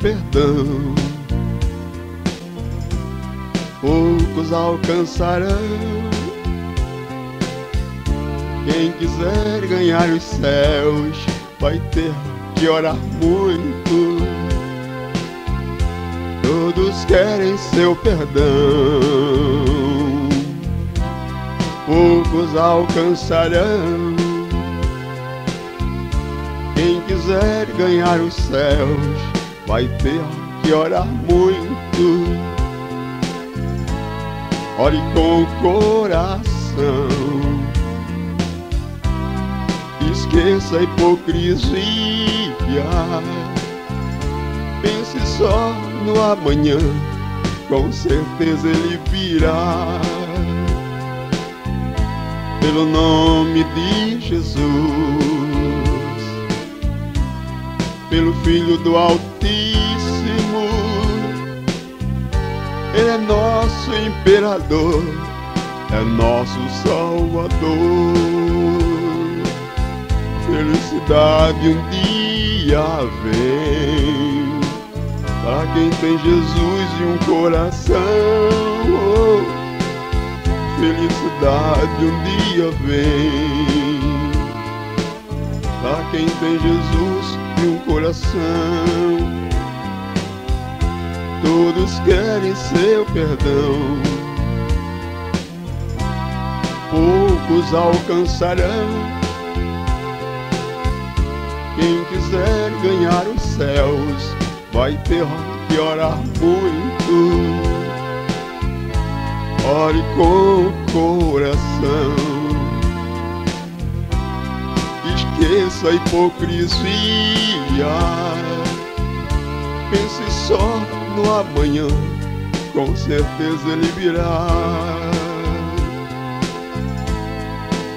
perdão. Poucos alcançarão. Quem quiser ganhar os céus vai ter que orar muito. Todos querem seu perdão. Poucos alcançarão. Quem quiser ganhar os céus vai ter que orar muito. Ore com o coração. Esqueça a hipocrisia. Pense só no amanhã, com certeza ele virá. Pelo nome de Jesus, pelo Filho do Altíssimo, ele é nosso imperador, é nosso Salvador. Felicidade um dia vem para quem tem Jesus e um coração. Felicidade um dia vem para quem tem Jesus e um coração. Todos querem seu perdão. Poucos alcançarão. Quem quiser ganhar os céus vai ter que orar muito. Ore com o coração. Esqueça a hipocrisia. Pense só no amanhã, com certeza ele virá.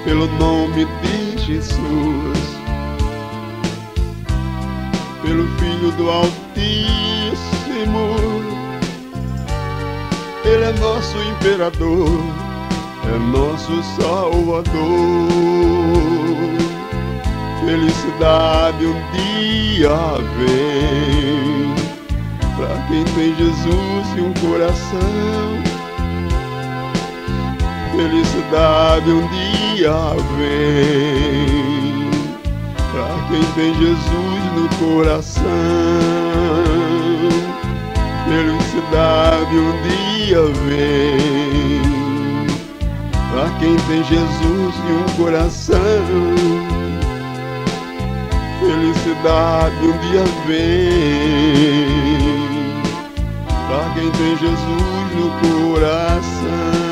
Pelo nome de Jesus, pelo Filho do Altíssimo, ele é nosso imperador, é nosso Salvador. Felicidade um dia vem para quem tem Jesus e um coração. Felicidade um dia vem para quem tem Jesus no coração. Felicidade um dia vem para quem tem Jesus e um coração. Felicidade um dia vem para quem tem Jesus no coração.